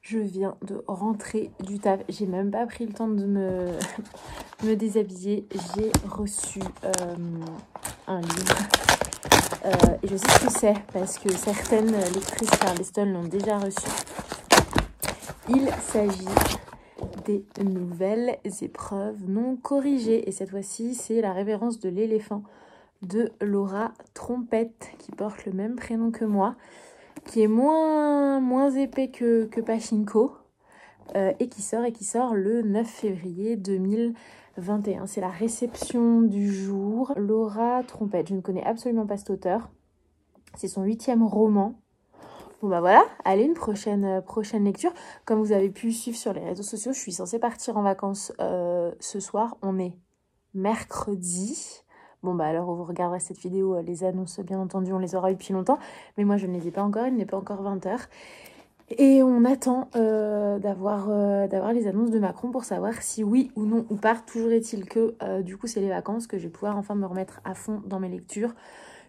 Je viens de rentrer du taf. J'ai même pas pris le temps de me déshabiller. J'ai reçu un livre. Et je sais ce que c'est parce que certaines lectrices Charleston l'ont déjà reçu. Il s'agit des nouvelles épreuves non corrigées. Et cette fois-ci, c'est La révérence de l'éléphant de Laura Trompette, qui porte le même prénom que moi, qui est moins épais que Pachinko, et qui sort le 9 février 2021. C'est la réception du jour. Laura Trompette, je ne connais absolument pas cet auteur. C'est son 8e roman. Bon bah voilà, allez, une prochaine lecture. Comme vous avez pu suivre sur les réseaux sociaux, je suis censée partir en vacances ce soir. On est mercredi. Bon bah alors où vous regarderez cette vidéo, les annonces bien entendu on les aura eu depuis longtemps. Mais moi je ne les ai pas encore, il n'est pas encore 20h. Et on attend d'avoir les annonces de Macron pour savoir si oui ou non on part. Toujours est-il que du coup c'est les vacances, que je vais pouvoir enfin me remettre à fond dans mes lectures,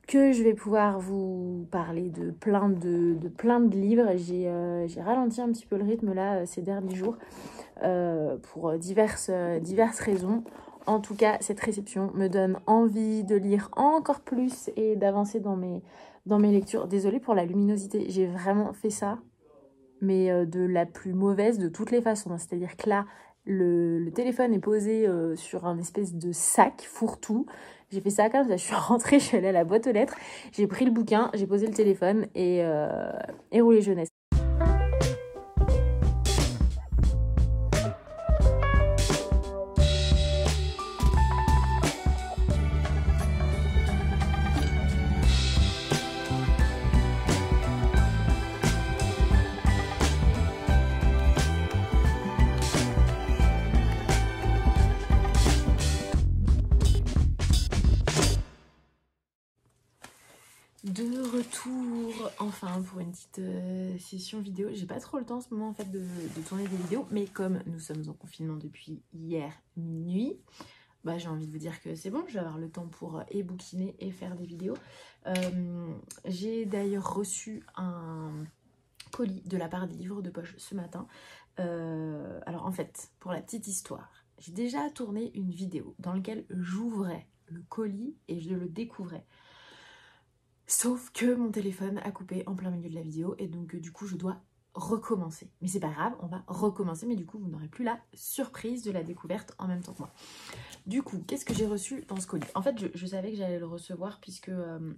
que je vais pouvoir vous parler de plein de livres. J'ai ralenti un petit peu le rythme là ces derniers jours pour diverses raisons. En tout cas, cette réception me donne envie de lire encore plus et d'avancer dans mes lectures. Désolée pour la luminosité, j'ai vraiment fait ça, mais de la plus mauvaise de toutes les façons. C'est-à-dire que là, le téléphone est posé sur un espèce de sac fourre-tout. J'ai fait ça comme ça, je suis rentrée, je suis allée à la boîte aux lettres, j'ai pris le bouquin, j'ai posé le téléphone et roulé jeunesse. De retour enfin pour une petite session vidéo. J'ai pas trop le temps en ce moment en fait de tourner des vidéos, mais comme nous sommes en confinement depuis hier minuit, bah j'ai envie de vous dire que c'est bon, je vais avoir le temps pour bouquiner et faire des vidéos. J'ai d'ailleurs reçu un colis de la part des livres de poche ce matin. Alors en fait, pour la petite histoire, j'ai déjà tourné une vidéo dans laquelle j'ouvrais le colis et je le découvrais. Sauf que mon téléphone a coupé en plein milieu de la vidéo et donc du coup je dois recommencer. Mais c'est pas grave, on va recommencer, mais du coup vous n'aurez plus la surprise de la découverte en même temps que moi. Du coup, qu'est-ce que j'ai reçu dans ce colis? En fait, je savais que j'allais le recevoir puisque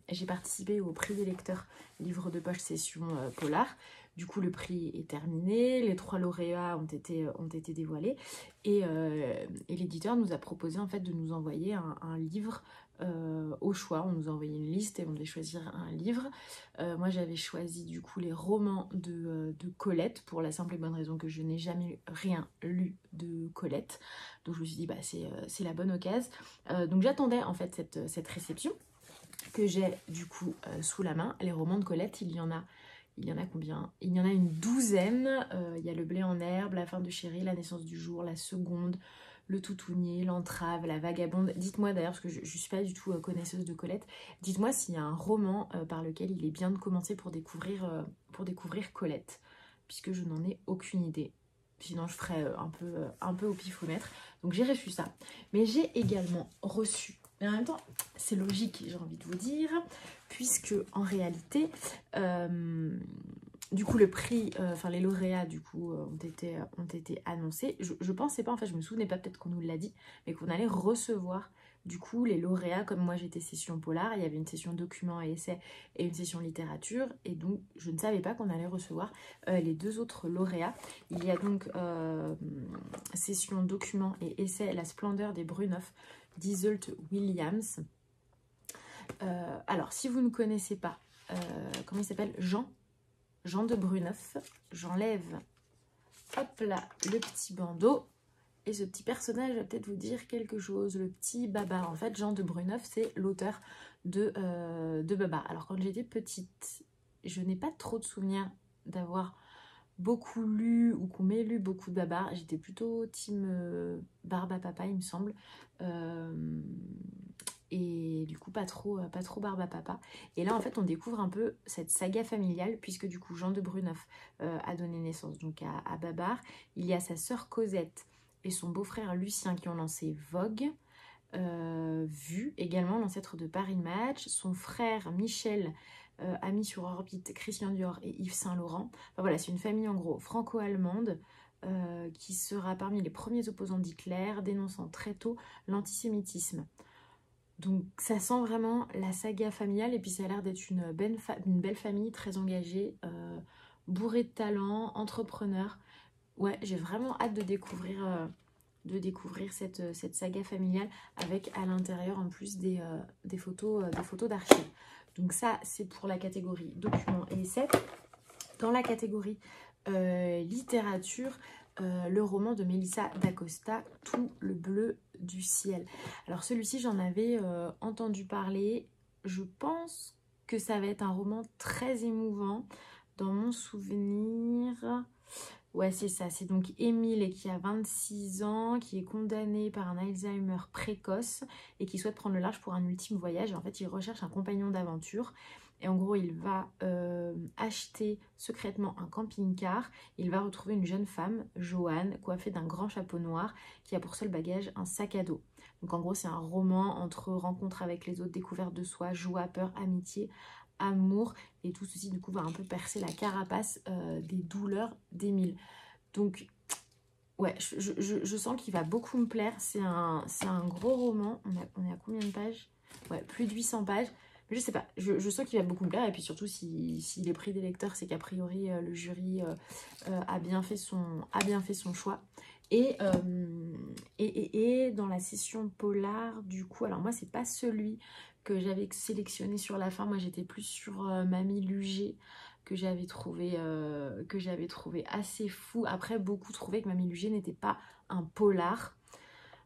j'ai participé au prix des lecteurs livre de poche session polar. Du coup, le prix est terminé, les 3 lauréats ont été dévoilés et l'éditeur nous a proposé en fait de nous envoyer un livre au choix. On nous a envoyé une liste et on devait choisir un livre. Moi j'avais choisi du coup les romans de Colette, pour la simple et bonne raison que je n'ai jamais rien lu de Colette. Donc je me suis dit bah c'est la bonne occasion. Donc j'attendais en fait cette réception que j'ai du coup sous la main. Les romans de Colette, il y en a combien? Il y en a une 12aine. Il y a Le blé en herbe, La fin de Chéri, La naissance du jour, La seconde, Le toutounier, L'entrave, La vagabonde. Dites-moi d'ailleurs, parce que je ne suis pas du tout connaisseuse de Colette, dites-moi s'il y a un roman par lequel il est bien de commencer pour découvrir Colette, puisque je n'en ai aucune idée. Sinon je ferai un peu au pifomètre. Donc j'ai reçu ça. Mais j'ai également reçu, mais en même temps c'est logique j'ai envie de vous dire, puisque en réalité du coup le prix, enfin les lauréats du coup ont été annoncés. Je pensais pas, en fait je me souvenais pas, peut-être qu'on nous l'a dit, mais qu'on allait recevoir du coup les lauréats. Comme moi j'étais session polar, il y avait une session documents et essais et une session littérature, et donc je ne savais pas qu'on allait recevoir les 2 autres lauréats. Il y a donc session documents et essais La splendeur des Bruneuf d'Iseult Williams. Alors si vous ne connaissez pas, comment il s'appelle, Jean de Bruneuf, j'enlève hop là le petit bandeau. Et ce petit personnage va peut-être vous dire quelque chose, le petit Babar. En fait, Jean de Bruneuf, c'est l'auteur de Babar. Alors, quand j'étais petite, je n'ai pas trop de souvenirs d'avoir beaucoup lu ou qu'on m'ait lu beaucoup de Babar. J'étais plutôt team Barbe à Papa, il me semble. et du coup pas trop barbe à papa. Et là en fait on découvre un peu cette saga familiale, puisque du coup Jean de Bruneuf a donné naissance donc à Babar. Il y a sa sœur Cosette et son beau-frère Lucien qui ont lancé Vogue, Vue également, l'ancêtre de Paris Match. Son frère Michel a mis sur orbite Christian Dior et Yves Saint Laurent. Enfin voilà, c'est une famille en gros franco-allemande qui sera parmi les premiers opposants d'Hitler, dénonçant très tôt l'antisémitisme. Donc ça sent vraiment la saga familiale, et puis ça a l'air d'être une belle famille très engagée, bourrée de talent, entrepreneur. Ouais, j'ai vraiment hâte de découvrir cette saga familiale, avec à l'intérieur en plus des photos d'archives. Donc ça, c'est pour la catégorie documents et essais. Dans la catégorie littérature, le roman de Mélissa d'Acosta, Tout le bleu du ciel. Alors celui-ci, j'en avais entendu parler. Je pense que ça va être un roman très émouvant. Dans mon souvenir, ouais, c'est ça. C'est donc Émile qui a 26 ans, qui est condamné par un Alzheimer précoce et qui souhaite prendre le large pour un ultime voyage. Et en fait, il recherche un compagnon d'aventure. Et en gros, il va acheter secrètement un camping-car. Il va retrouver une jeune femme, Joanne, coiffée d'un grand chapeau noir, qui a pour seul bagage un sac à dos. Donc en gros, c'est un roman entre rencontre avec les autres, découverte de soi, joie, peur, amitié, amour. Et tout ceci, du coup, va un peu percer la carapace des douleurs d'Émile. Donc, ouais, je sens qu'il va beaucoup me plaire. C'est un gros roman. On est à combien de pages? Ouais, plus de 800 pages. Je sais pas, je sens qu'il va beaucoup me plaire. Et puis surtout, s'il est pris des lecteurs, c'est qu'a priori, le jury a bien fait son choix. Et dans la session polar, du coup, alors moi, c'est pas celui que j'avais sélectionné sur la fin. Moi, j'étais plus sur Mamie Luger, que j'avais trouvé assez fou. Après, beaucoup trouvaient que Mamie Luger n'était pas un polar.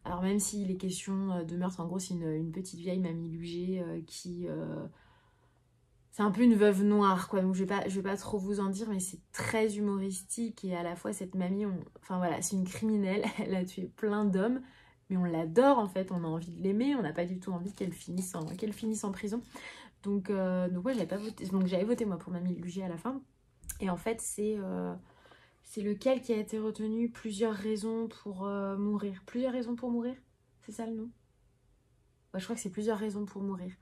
Alors même s'il est question de meurtre, en gros c'est une petite vieille Mamie Luger qui... c'est un peu une veuve noire, quoi. Donc je vais pas trop vous en dire, mais c'est très humoristique. Et à la fois cette mamie, enfin voilà, c'est une criminelle. Elle a tué plein d'hommes, mais on l'adore en fait. On a envie de l'aimer. On n'a pas du tout envie qu'elle finisse en prison. Donc ouais, j'avais pas voté. Donc j'avais voté moi pour Mamie Luger à la fin. Et en fait c'est lequel qui a été retenu? Plusieurs raisons pour mourir. Plusieurs raisons pour mourir? C'est ça le nom? Ouais, je crois que c'est Plusieurs raisons pour mourir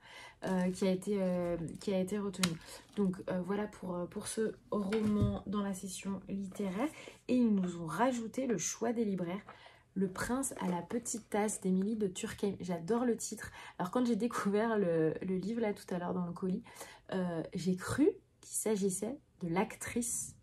qui a été retenu. Donc voilà pour ce roman dans la session littéraire. Et ils nous ont rajouté le choix des libraires. Le prince à la petite tasse d'Émilie de Durkheim. J'adore le titre. Alors quand j'ai découvert le livre là tout à l'heure dans le colis, j'ai cru qu'il s'agissait de l'actrice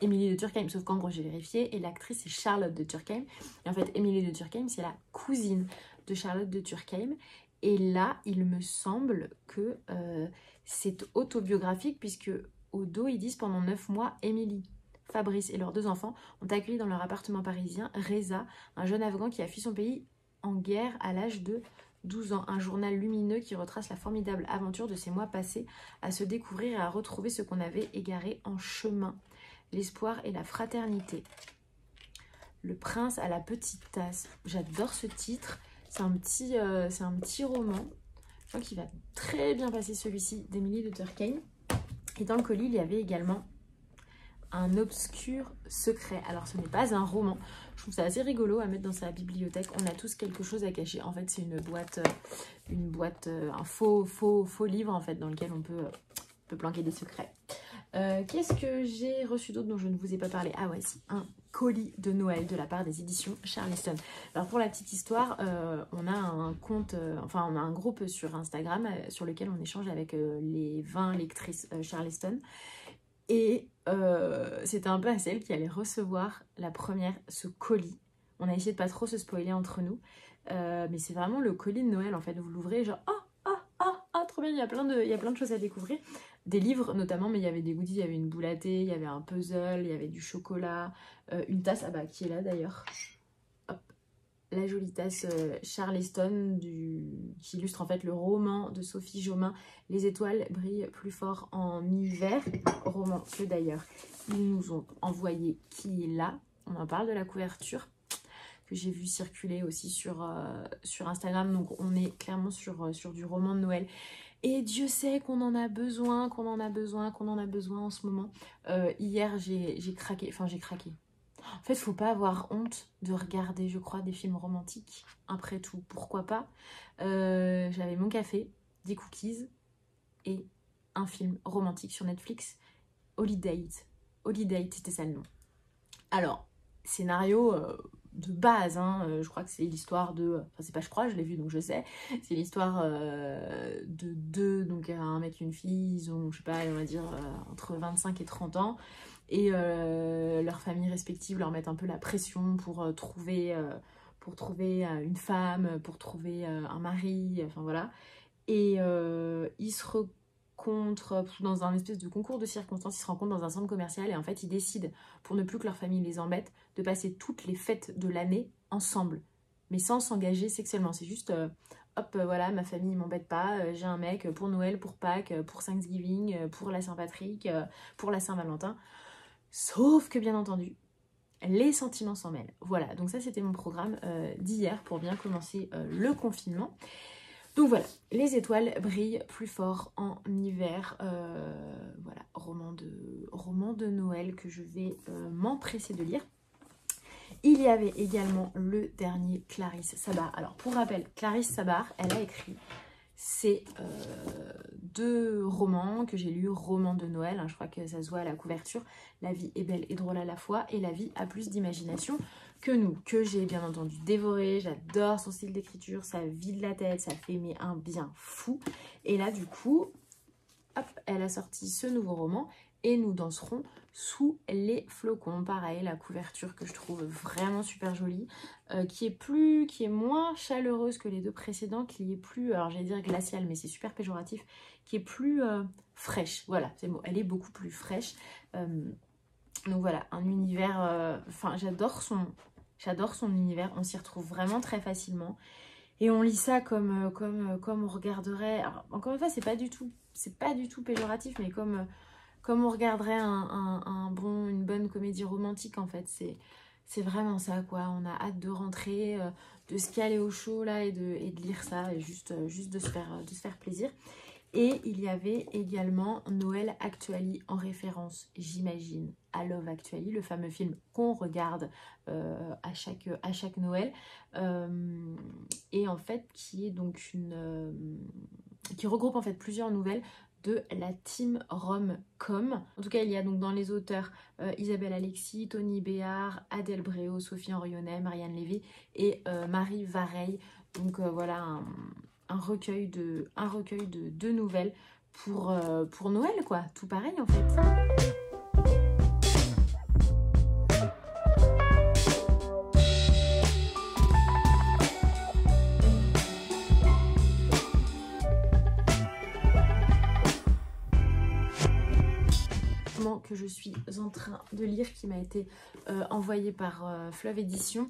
Émilie de Durkheim, sauf qu'en gros j'ai vérifié et l'actrice c'est Charlotte de Durkheim. Et en fait Émilie de Durkheim c'est la cousine de Charlotte de Durkheim. Et là il me semble que c'est autobiographique, puisque au dos ils disent pendant 9 mois Émilie, Fabrice et leurs 2 enfants ont accueilli dans leur appartement parisien Reza, un jeune Afghan qui a fui son pays en guerre à l'âge de 12 ans. Un journal lumineux qui retrace la formidable aventure de ces mois passés à se découvrir et à retrouver ce qu'on avait égaré en chemin. L'espoir et la fraternité. Le prince à la petite tasse. J'adore ce titre. C'est un petit roman. Je crois qu'il va très bien passer, celui-ci d'Émilie de Durkheim. Et dans le colis, il y avait également Un obscur secret. Alors ce n'est pas un roman. Je trouve ça assez rigolo à mettre dans sa bibliothèque. On a tous quelque chose à cacher. En fait, c'est une boîte, un faux livre en fait, dans lequel on peut planquer des secrets. Qu'est-ce que j'ai reçu d'autre dont je ne vous ai pas parlé? Ah ouais, si, un colis de Noël de la part des éditions Charleston. Alors pour la petite histoire, on a un compte, on a un groupe sur Instagram sur lequel on échange avec les 20 lectrices Charleston. Et c'était un peu à celle qui allait recevoir la première ce colis. On a essayé de pas trop se spoiler entre nous, mais c'est vraiment le colis de Noël en fait. Vous l'ouvrez genre trop bien, il y a plein de choses à découvrir. Des livres notamment, mais il y avait des goodies, il y avait une boule à thé, il y avait un puzzle, il y avait du chocolat, une tasse, qui est là d'ailleurs. Hop, la jolie tasse Charleston qui illustre en fait le roman de Sophie Jomain, Les étoiles brillent plus fort en hiver. Roman que d'ailleurs ils nous ont envoyé, qui est là. On en parle de la couverture. que j'ai vu circuler aussi sur Instagram. Donc on est clairement sur du roman de Noël. Et Dieu sait qu'on en a besoin, qu'on en a besoin en ce moment. Hier, j'ai craqué. Enfin, j'ai craqué. En fait, faut pas avoir honte de regarder, je crois, des films romantiques. Après tout, pourquoi pas. J'avais mon café, des cookies et un film romantique sur Netflix. Holiday. Holiday, c'était ça le nom. Alors, scénario de base, hein, je crois que c'est l'histoire de... Enfin, c'est pas je crois, je l'ai vu donc je sais. C'est l'histoire de deux, donc un mec et une fille, ils ont, je sais pas, on va dire entre 25 et 30 ans. Et leurs familles respectives leur mettent un peu la pression pour trouver une femme, pour trouver un mari, enfin voilà. Et ils se rencontrent dans un espèce de concours de circonstances, ils se rencontrent dans un centre commercial et en fait ils décident, pour ne plus que leur famille les embête, de passer toutes les fêtes de l'année ensemble, mais sans s'engager sexuellement. C'est juste, hop, voilà, ma famille m'embête pas, j'ai un mec pour Noël, pour Pâques, pour Thanksgiving, pour la Saint-Patrick, pour la Saint-Valentin. Sauf que bien entendu, les sentiments s'en mêlent. Voilà, donc ça c'était mon programme d'hier pour bien commencer le confinement. Donc voilà, les étoiles brillent plus fort en hiver. Voilà, roman de Noël que je vais m'empresser de lire. Il y avait également le dernier Clarisse Sabar. Alors pour rappel, Clarisse Sabar, elle a écrit ces deux romans que j'ai lus, romans de Noël, hein, je crois que ça se voit à la couverture. La vie est belle et drôle à la fois et la vie a plus d'imagination que nous, que j'ai bien entendu dévoré. J'adore son style d'écriture, ça vide la tête, ça fait mais un bien fou. Et là du coup, hop, elle a sorti ce nouveau roman et nous danserons sous les flocons. Pareil, la couverture que je trouve vraiment super jolie, qui est moins chaleureuse que les deux précédents, qui est plus, alors j'allais dire glaciale, mais c'est super péjoratif, qui est plus fraîche. Voilà, c'est le mot. Elle est beaucoup plus fraîche. Donc voilà, un univers, enfin j'adore son univers, on s'y retrouve vraiment très facilement. Et on lit ça comme on regarderait, alors, encore une fois, c'est pas du tout péjoratif, mais comme on regarderait une bonne comédie romantique en fait. C'est vraiment ça quoi, on a hâte de rentrer, de se caler au chaud là et de lire ça, et juste de se faire plaisir. Et il y avait également Noël Actually en référence, j'imagine, à Love Actually, le fameux film qu'on regarde à chaque Noël. Et en fait, qui est donc qui regroupe en fait plusieurs nouvelles de la team Rom-Com. En tout cas, il y a donc dans les auteurs Isabelle Alexis, Tony Béard, Adèle Bréau, Sophie Henrionnet, Marianne Lévy et Marie Vareille. Donc voilà un recueil de nouvelles pour Noël, quoi. Tout pareil, en fait. Que je suis en train de lire, qui m'a été envoyé par Fleuve Édition,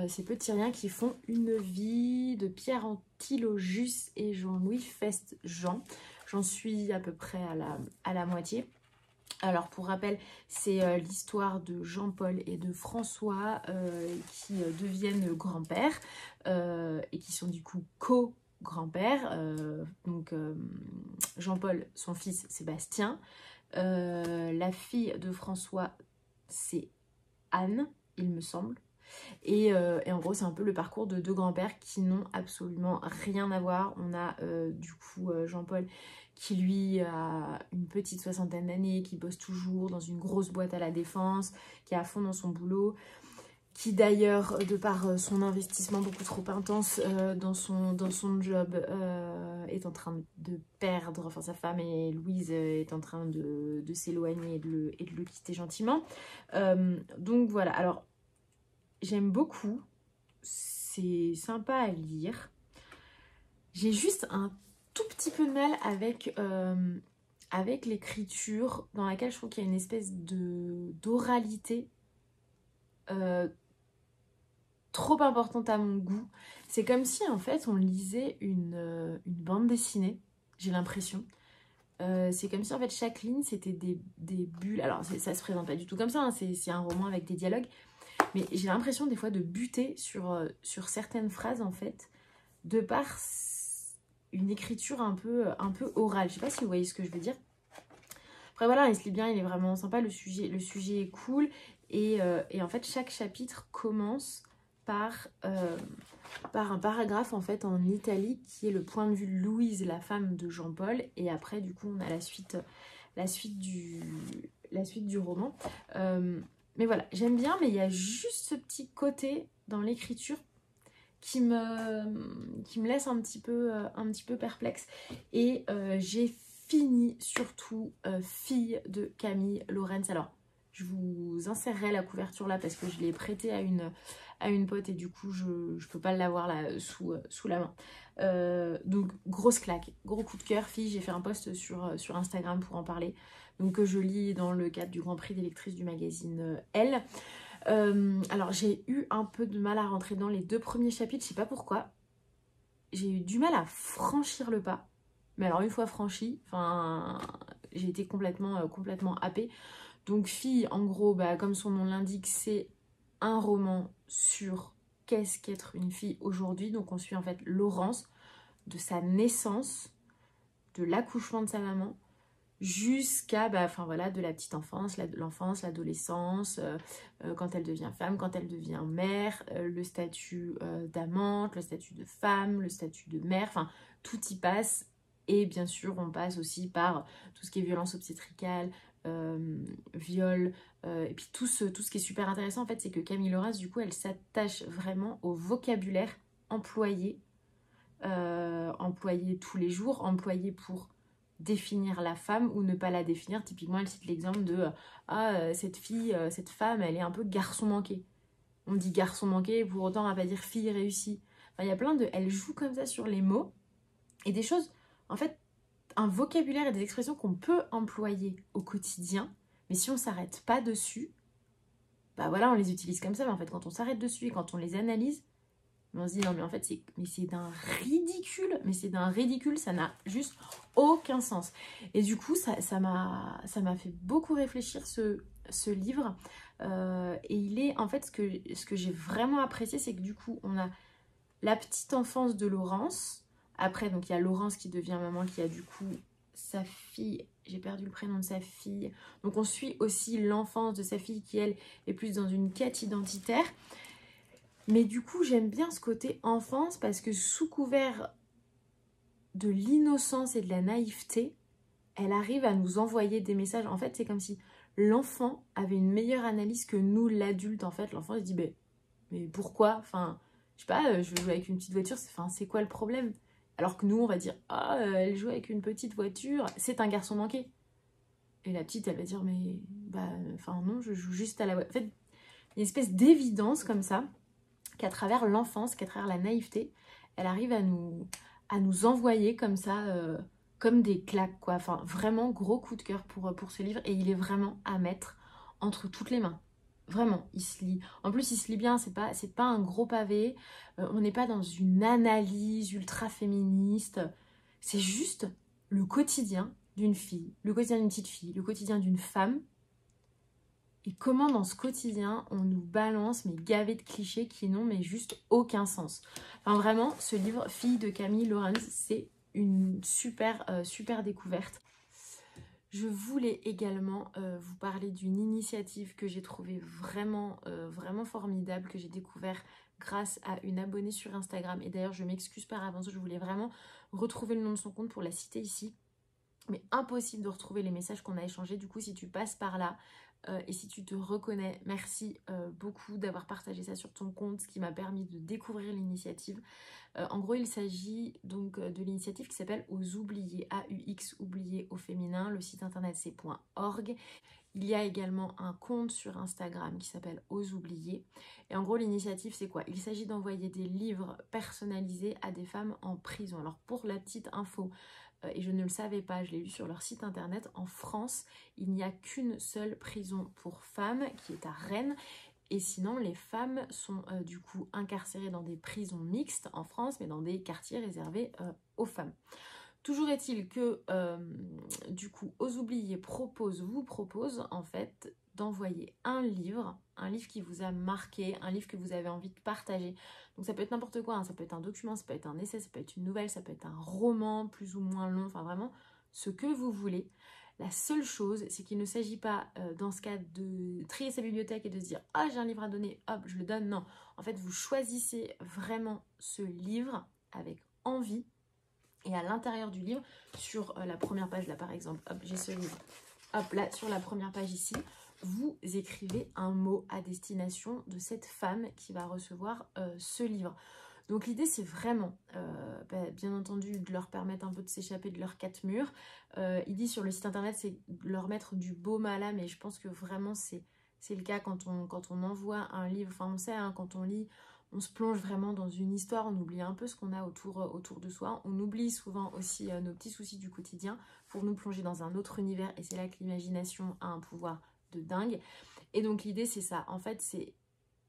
ces petits riens qui font une vie de Pierre Antilogus et Jean-Louis Fest-Jean. J'en suis à peu près à la moitié. Alors pour rappel, c'est l'histoire de Jean-Paul et de François qui deviennent grands-pères et qui sont du coup co-grands-pères. Donc Jean-Paul, son fils Sébastien. La fille de François, c'est Anne, il me semble. Et en gros, c'est un peu le parcours de deux grands-pères qui n'ont absolument rien à voir. On a du coup Jean-Paul qui lui a une petite soixantaine d'années, qui bosse toujours dans une grosse boîte à la Défense, qui est à fond dans son boulot, qui d'ailleurs, de par son investissement beaucoup trop intense dans son job, est en train de perdre, enfin sa femme et Louise est en train de s'éloigner et de le quitter gentiment. Donc voilà, alors j'aime beaucoup, c'est sympa à lire. J'ai juste un tout petit peu de mal avec l'écriture, dans laquelle je trouve qu'il y a une espèce d'oralité trop importante à mon goût. C'est comme si en fait on lisait une bande dessinée, j'ai l'impression. C'est comme si en fait chaque ligne c'était des bulles. Alors ça se présente pas du tout comme ça, hein, c'est un roman avec des dialogues. mais j'ai l'impression des fois de buter sur certaines phrases en fait, de par une écriture un peu orale. Je sais pas si vous voyez ce que je veux dire. Après voilà, il se lit bien, il est vraiment sympa, le sujet est cool. Et en fait, chaque chapitre commence par un paragraphe en fait en italique qui est le point de vue de Louise, la femme de Jean-Paul. Et après, du coup, on a la suite du roman. Mais voilà, j'aime bien, mais il y a juste ce petit côté dans l'écriture qui me laisse un petit peu perplexe. Et j'ai fini surtout Fille de Camille Laurens. Alors, je vous insérerai la couverture là parce que je l'ai prêtée à une pote et du coup je peux pas l'avoir là sous la main. Donc grosse claque, gros coup de cœur. Fille, j'ai fait un post sur Instagram pour en parler. Donc que je lis dans le cadre du Grand Prix des lectrices du magazine Elle. Alors j'ai eu un peu de mal à rentrer dans les 2 premiers chapitres, je sais pas pourquoi. J'ai eu du mal à franchir le pas. Mais alors une fois franchi, enfin, j'ai été complètement happée. Donc Fille, en gros, bah, comme son nom l'indique, c'est un roman sur qu'est-ce qu'être une fille aujourd'hui. Donc on suit en fait Laurence, de sa naissance, de l'accouchement de sa maman, jusqu'à enfin voilà, de la petite enfance, l'enfance, l'adolescence, quand elle devient femme, quand elle devient mère, le statut d'amante, le statut de femme, le statut de mère, enfin tout y passe. Et bien sûr on passe aussi par tout ce qui est violence obstétricale, viol, et puis tout ce qui est super intéressant en fait, c'est que Camille Laurens, du coup, elle s'attache vraiment au vocabulaire employé tous les jours, employé pour définir la femme ou ne pas la définir. Typiquement, elle cite l'exemple de cette fille, cette femme, elle est un peu garçon manqué. On dit garçon manqué, pour autant on va pas dire fille réussie. Enfin, il y a plein de... Elle joue comme ça sur les mots et des choses, en fait, un vocabulaire et des expressions qu'on peut employer au quotidien, mais si on s'arrête pas dessus, bah voilà, on les utilise comme ça, mais en fait, quand on s'arrête dessus et quand on les analyse, on se dit non mais en fait c'est d'un ridicule, ça n'a juste aucun sens. Et du coup ça m'a fait beaucoup réfléchir ce livre. Et il est en fait ce que j'ai vraiment apprécié, c'est que du coup on a la petite enfance de Laurence. Après donc il y a Laurence qui devient maman, qui a du coup sa fille, j'ai perdu le prénom de sa fille, donc on suit aussi l'enfance de sa fille qui elle est plus dans une quête identitaire. Mais du coup, j'aime bien ce côté enfance parce que sous couvert de l'innocence et de la naïveté, elle arrive à nous envoyer des messages. En fait, c'est comme si l'enfant avait une meilleure analyse que nous, l'adulte. En fait, l'enfant se dit, mais pourquoi? Enfin, je sais pas, je veux jouer avec une petite voiture, c'est quoi le problème? Alors que nous, on va dire, elle joue avec une petite voiture, c'est un garçon manqué. Et la petite, elle va dire, mais, non, je joue juste à la voiture. En fait, il y a une espèce d'évidence comme ça, qu'à travers l'enfance, qu'à travers la naïveté, elle arrive à nous envoyer comme ça, comme des claques, quoi. Enfin, vraiment, gros coup de cœur pour ce livre. Et il est vraiment à mettre entre toutes les mains. Vraiment, il se lit. En plus, il se lit bien, c'est pas un gros pavé. On n'est pas dans une analyse ultra féministe. C'est juste le quotidien d'une fille, le quotidien d'une petite fille, le quotidien d'une femme. Et comment dans ce quotidien, on nous balance, mais gavé de clichés qui n'ont mais juste aucun sens. Enfin vraiment, ce livre, Fille de Camille Laurens, c'est une super découverte. Je voulais également vous parler d'une initiative que j'ai trouvée vraiment formidable, que j'ai découvert grâce à une abonnée sur Instagram. Et d'ailleurs, je m'excuse par avance, je voulais vraiment retrouver le nom de son compte pour la citer ici. Mais impossible de retrouver les messages qu'on a échangés. Du coup, si tu passes par là et si tu te reconnais, merci beaucoup d'avoir partagé ça sur ton compte, ce qui m'a permis de découvrir l'initiative. En gros, il s'agit donc de l'initiative qui s'appelle Aux Oubliés, AUX, oubliés au féminin. Le site internet c'est .org. Il y a également un compte sur Instagram qui s'appelle Aux Oubliés. Et en gros, l'initiative, c'est quoi? Il s'agit d'envoyer des livres personnalisés à des femmes en prison. Alors, pour la petite info, et je ne le savais pas, je l'ai lu sur leur site internet, en France, il n'y a qu'une seule prison pour femmes qui est à Rennes. Et sinon, les femmes sont du coup incarcérées dans des prisons mixtes en France, mais dans des quartiers réservés aux femmes. Toujours est-il que, du coup, Aux Oubliés vous propose en fait d'envoyer un livre qui vous a marqué, un livre que vous avez envie de partager. Donc ça peut être n'importe quoi, hein. Ça peut être un document, ça peut être un essai, ça peut être une nouvelle, ça peut être un roman plus ou moins long, enfin vraiment ce que vous voulez. La seule chose, c'est qu'il ne s'agit pas dans ce cas de trier sa bibliothèque et de se dire « Ah, j'ai un livre à donner, hop, je le donne ». Non, en fait, vous choisissez vraiment ce livre avec envie. Et à l'intérieur du livre, sur la première page, là par exemple, hop, j'ai ce livre. Hop, là, sur la première page ici, vous écrivez un mot à destination de cette femme qui va recevoir ce livre. Donc l'idée, c'est vraiment, bien entendu, de leur permettre un peu de s'échapper de leurs quatre murs. Il dit sur le site internet, c'est de leur mettre du baume à l'âme, et je pense que vraiment, c'est le cas quand on envoie un livre. Enfin, on sait, hein, quand on lit, on se plonge vraiment dans une histoire, on oublie un peu ce qu'on a autour de soi. On oublie souvent aussi nos petits soucis du quotidien pour nous plonger dans un autre univers, et c'est là que l'imagination a un pouvoir de dingue. Et donc l'idée, c'est ça. En fait, c'est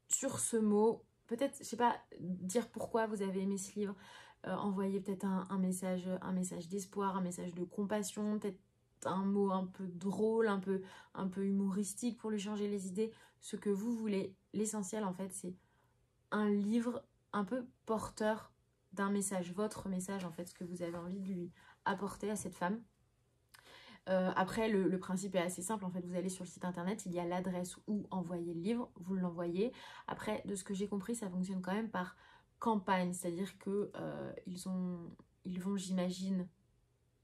sur ce mot, peut-être, je sais pas, dire pourquoi vous avez aimé ce livre, envoyer peut-être un message d'espoir, un message de compassion, peut-être un mot un peu drôle, un peu humoristique pour lui changer les idées, ce que vous voulez. L'essentiel, en fait, c'est un livre un peu porteur d'un message, votre message, en fait, ce que vous avez envie de lui apporter à cette femme. Après, le principe est assez simple. En fait, vous allez sur le site internet, il y a l'adresse où envoyer le livre, vous l'envoyez. Après, de ce que j'ai compris, ça fonctionne quand même par campagne, c'est-à-dire que ils vont, j'imagine,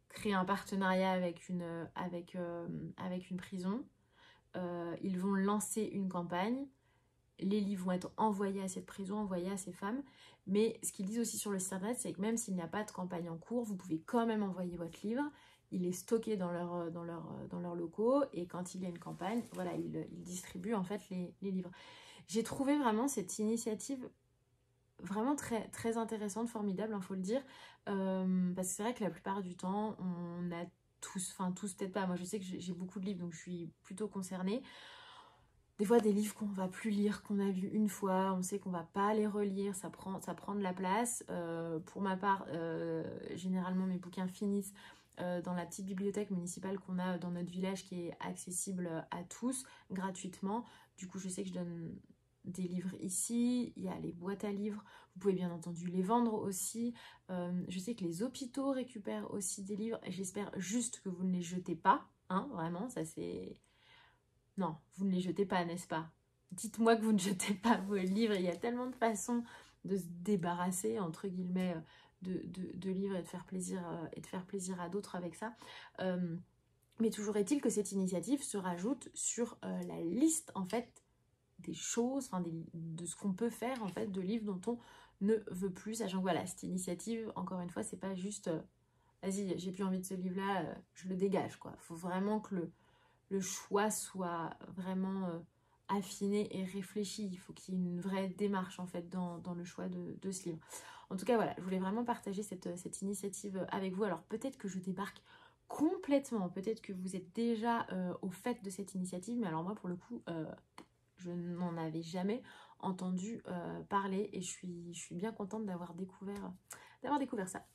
créer un partenariat avec une prison. Ils vont lancer une campagne. Les livres vont être envoyés à cette prison, envoyés à ces femmes. Mais ce qu'ils disent aussi sur le site internet, c'est que même s'il n'y a pas de campagne en cours, vous pouvez quand même envoyer votre livre. Il est stocké dans leurs locaux, et quand il y a une campagne, voilà, ils distribuent en fait les livres. J'ai trouvé vraiment cette initiative vraiment très, très intéressante, formidable, il faut le dire, parce que c'est vrai que la plupart du temps, on a tous, enfin tous peut-être pas, moi je sais que j'ai beaucoup de livres, donc je suis plutôt concernée. Des fois, des livres qu'on va plus lire, qu'on a lu une fois, on sait qu'on va pas les relire, ça prend de la place. Pour ma part, généralement, mes bouquins finissent dans la petite bibliothèque municipale qu'on a dans notre village, qui est accessible à tous, gratuitement. Du coup, je sais que je donne des livres ici, il y a les boîtes à livres, vous pouvez bien entendu les vendre aussi. Je sais que les hôpitaux récupèrent aussi des livres, et j'espère juste que vous ne les jetez pas, hein, vraiment, ça c'est... Non, vous ne les jetez pas, n'est-ce pas? Dites-moi que vous ne jetez pas vos livres. Il y a tellement de façons de se débarrasser, entre guillemets, de livres, et de faire plaisir à d'autres avec ça. Mais toujours est-il que cette initiative se rajoute sur la liste, en fait, des choses, enfin, de ce qu'on peut faire, en fait, de livres dont on ne veut plus. Sachant que voilà, cette initiative, encore une fois, c'est pas juste vas-y, j'ai plus envie de ce livre-là, je le dégage, quoi. Il faut vraiment que le choix soit vraiment affiné et réfléchi. Il faut qu'il y ait une vraie démarche, en fait, dans le choix de ce livre. En tout cas, voilà, je voulais vraiment partager cette initiative avec vous. Alors peut-être que je débarque complètement, peut-être que vous êtes déjà au fait de cette initiative, mais alors moi, pour le coup, je n'en avais jamais entendu parler, et je suis bien contente d'avoir découvert ça.